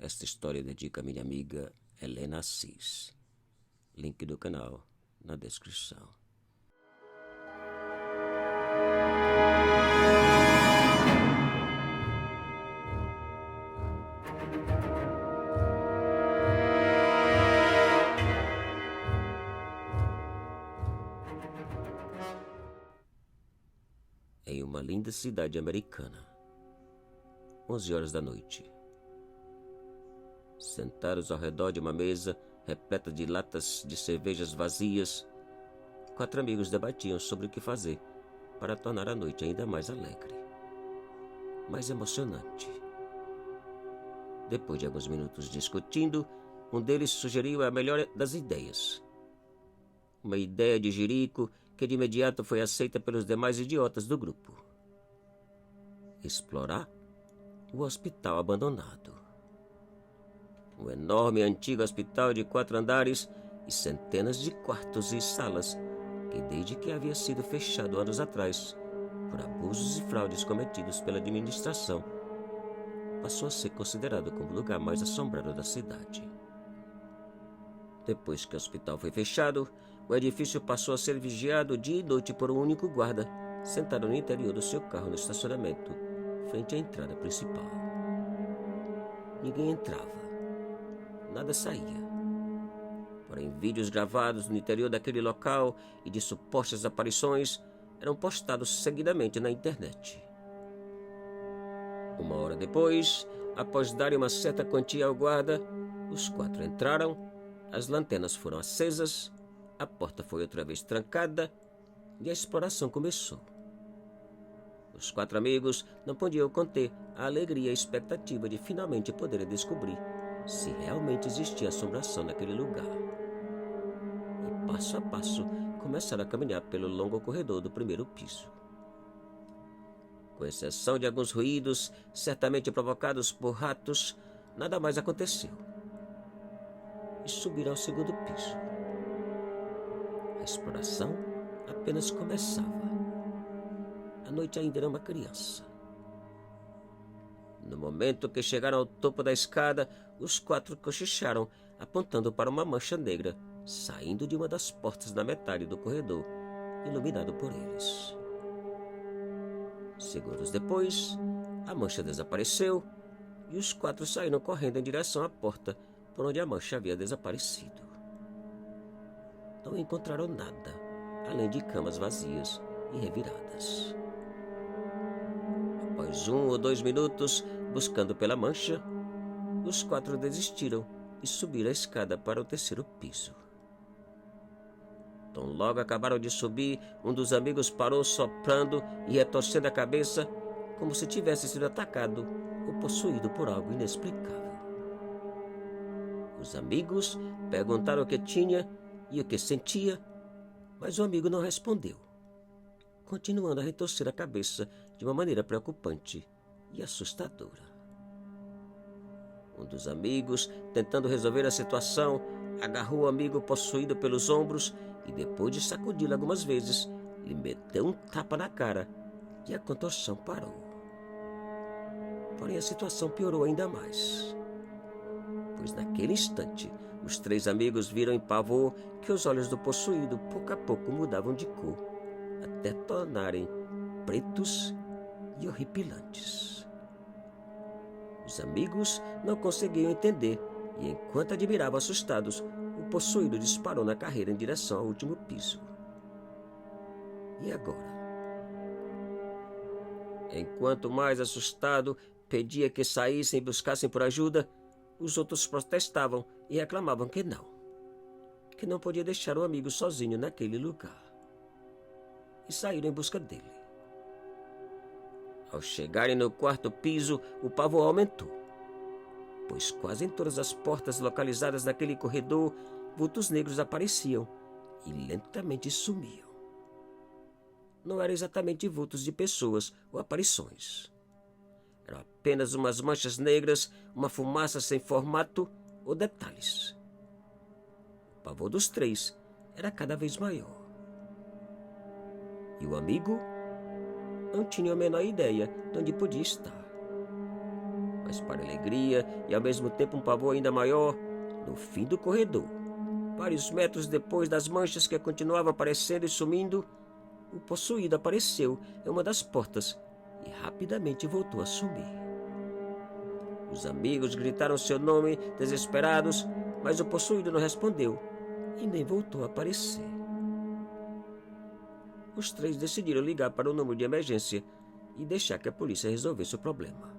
Esta história dedica a minha amiga Helena Assis. Link do canal na descrição. Em uma linda cidade americana, 11 horas da noite. Sentados ao redor de uma mesa repleta de latas de cervejas vazias, 4 amigos debatiam sobre o que fazer para tornar a noite ainda mais alegre, mais emocionante. Depois de alguns minutos discutindo, um deles sugeriu a melhor das ideias. Uma ideia de jirico que de imediato foi aceita pelos demais idiotas do grupo. Explorar o hospital abandonado. Um enorme antigo hospital de 4 andares e centenas de quartos e salas que, desde que havia sido fechado anos atrás por abusos e fraudes cometidos pela administração, passou a ser considerado como o lugar mais assombrado da cidade. Depois que o hospital foi fechado, o edifício passou a ser vigiado dia e noite por um único guarda, sentado no interior do seu carro no estacionamento, frente à entrada principal. Ninguém entrava. Nada saía. Porém, vídeos gravados no interior daquele local e de supostas aparições eram postados seguidamente na internet. 1 hora depois, após darem uma certa quantia ao guarda, os 4 entraram, as lanternas foram acesas, a porta foi outra vez trancada e a exploração começou. Os 4 amigos não podiam conter a alegria e a expectativa de finalmente poderem descobrir se realmente existia assombração naquele lugar. E passo a passo começaram a caminhar pelo longo corredor do primeiro piso. Com exceção de alguns ruídos, certamente provocados por ratos, nada mais aconteceu. E subiram ao segundo piso. A exploração apenas começava. A noite ainda era uma criança. No momento que chegaram ao topo da escada, os 4 cochicharam, apontando para uma mancha negra, saindo de uma das portas na metade do corredor, iluminado por eles. Segundos depois, a mancha desapareceu e os 4 saíram correndo em direção à porta por onde a mancha havia desaparecido. Não encontraram nada, além de camas vazias e reviradas. Após 1 ou 2 minutos buscando pela mancha, os 4 desistiram e subiram a escada para o terceiro piso. Tão logo acabaram de subir, um dos amigos parou soprando e retorcendo a cabeça, como se tivesse sido atacado ou possuído por algo inexplicável. Os amigos perguntaram o que tinha e o que sentia, mas o amigo não respondeu, continuando a retorcer a cabeça de uma maneira preocupante e assustadora. Um dos amigos, tentando resolver a situação, agarrou o amigo possuído pelos ombros e, depois de sacudi-lo algumas vezes, lhe meteu um tapa na cara e a contorção parou. Porém, a situação piorou ainda mais, pois naquele instante os 3 amigos viram em pavor que os olhos do possuído pouco a pouco mudavam de cor, até tornarem pretos e horripilantes. Os amigos não conseguiam entender e, enquanto admiravam assustados, o possuído disparou na carreira em direção ao último piso. E agora? Enquanto mais assustado pedia que saíssem e buscassem por ajuda, os outros protestavam e reclamavam que não podia deixar o amigo sozinho naquele lugar. E saíram em busca dele. Ao chegarem no 4º piso, o pavor aumentou, pois quase em todas as portas localizadas naquele corredor, vultos negros apareciam e lentamente sumiam. Não eram exatamente vultos de pessoas ou aparições. Eram apenas umas manchas negras, uma fumaça sem formato ou detalhes. O pavor dos 3 era cada vez maior. E o amigo não tinha a menor ideia de onde podia estar. Mas para alegria e ao mesmo tempo um pavor ainda maior, no fim do corredor, vários metros depois das manchas que continuavam aparecendo e sumindo, o possuído apareceu em uma das portas e rapidamente voltou a sumir. Os amigos gritaram seu nome desesperados, mas o possuído não respondeu e nem voltou a aparecer. Os três decidiram ligar para o número de emergência e deixar que a polícia resolvesse o problema.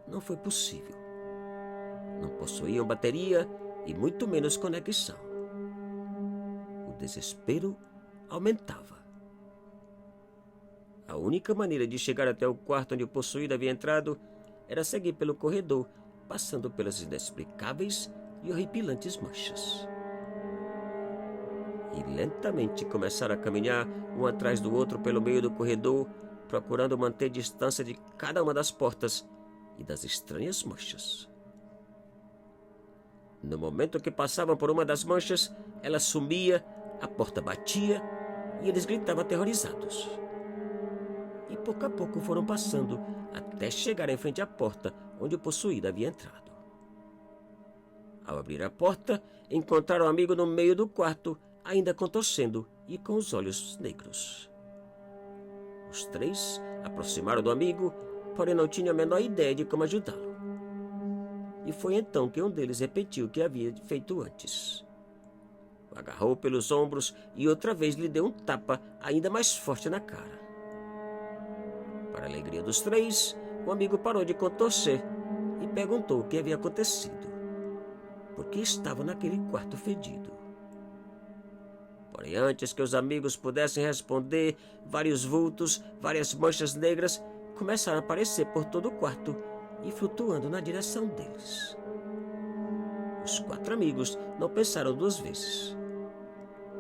Não foi possível. Não possuíam bateria e muito menos conexão. O desespero aumentava. A única maneira de chegar até o quarto onde o possuído havia entrado era seguir pelo corredor, passando pelas inexplicáveis e horripilantes manchas. E lentamente começaram a caminhar um atrás do outro pelo meio do corredor, procurando manter distância de cada uma das portas e das estranhas manchas. No momento que passavam por uma das manchas, ela sumia, a porta batia e eles gritavam aterrorizados. E pouco a pouco foram passando até chegar em frente à porta onde o possuído havia entrado. Ao abrir a porta, encontraram o amigo no meio do quarto, ainda contorcendo e com os olhos negros. Os três aproximaram do amigo, porém não tinham a menor ideia de como ajudá-lo. E foi então que um deles repetiu o que havia feito antes. O agarrou pelos ombros e outra vez lhe deu um tapa ainda mais forte na cara. Para a alegria dos três, o amigo parou de contorcer e perguntou o que havia acontecido, porque estava naquele quarto fedido. Porém, antes que os amigos pudessem responder, vários vultos, várias manchas negras começaram a aparecer por todo o quarto e flutuando na direção deles. Os quatro amigos não pensaram duas vezes.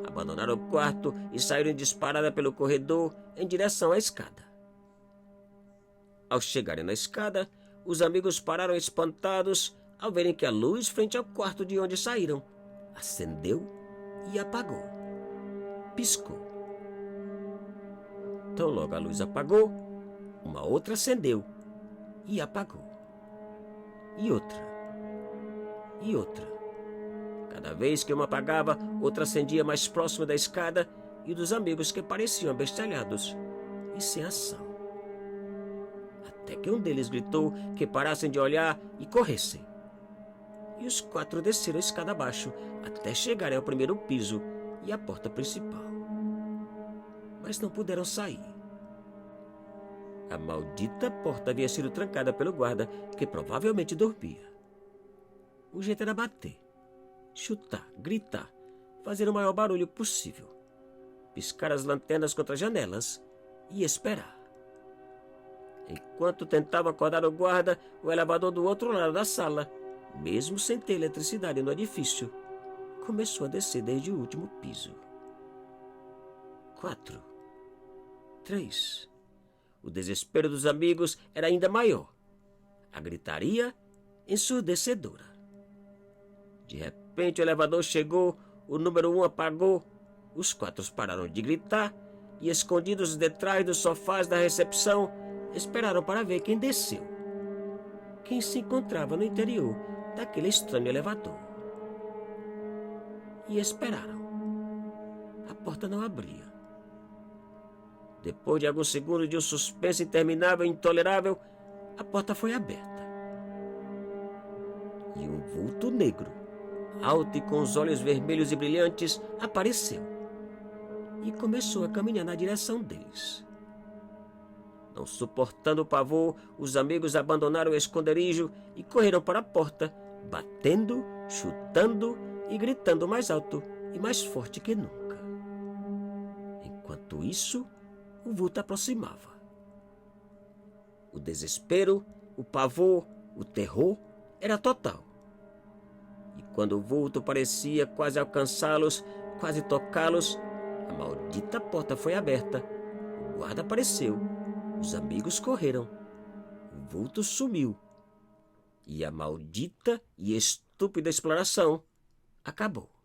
Abandonaram o quarto e saíram em disparada pelo corredor em direção à escada. Ao chegarem na escada, os amigos pararam espantados ao verem que a luz frente ao quarto de onde saíram acendeu e apagou. Piscou. Tão logo a luz apagou, uma outra acendeu e apagou. E outra. E outra. Cada vez que uma apagava, outra acendia mais próximo da escada e dos amigos que pareciam abestalhados e sem ação. Até que um deles gritou que parassem de olhar e corressem. E os quatro desceram a escada abaixo até chegarem ao primeiro piso e à porta principal. Mas não puderam sair. A maldita porta havia sido trancada pelo guarda, que provavelmente dormia. O jeito era bater, chutar, gritar, fazer o maior barulho possível, piscar as lanternas contra as janelas e esperar. Enquanto tentava acordar o guarda, o elevador do outro lado da sala, mesmo sem ter eletricidade no edifício, começou a descer desde o último piso. 4, 3. O desespero dos amigos era ainda maior. A gritaria ensurdecedora. De repente o elevador chegou, o número 1 apagou, os quatro pararam de gritar e, escondidos detrás dos sofás da recepção, esperaram para ver quem desceu, quem se encontrava no interior daquele estranho elevador. E esperaram. A porta não abria. Depois de alguns segundos de um suspense interminável e intolerável, a porta foi aberta. E um vulto negro, alto e com os olhos vermelhos e brilhantes, apareceu e começou a caminhar na direção deles. Não suportando o pavor, os amigos abandonaram o esconderijo e correram para a porta, batendo, chutando e gritando mais alto e mais forte que nunca. Enquanto isso, o vulto aproximava. O desespero, o pavor, o terror era total. E quando o vulto parecia quase alcançá-los, quase tocá-los, a maldita porta foi aberta, o guarda apareceu, os amigos correram, o vulto sumiu e a maldita e estúpida exploração acabou.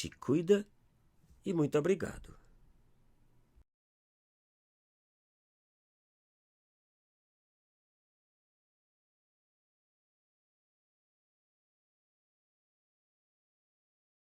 Te cuida e muito obrigado.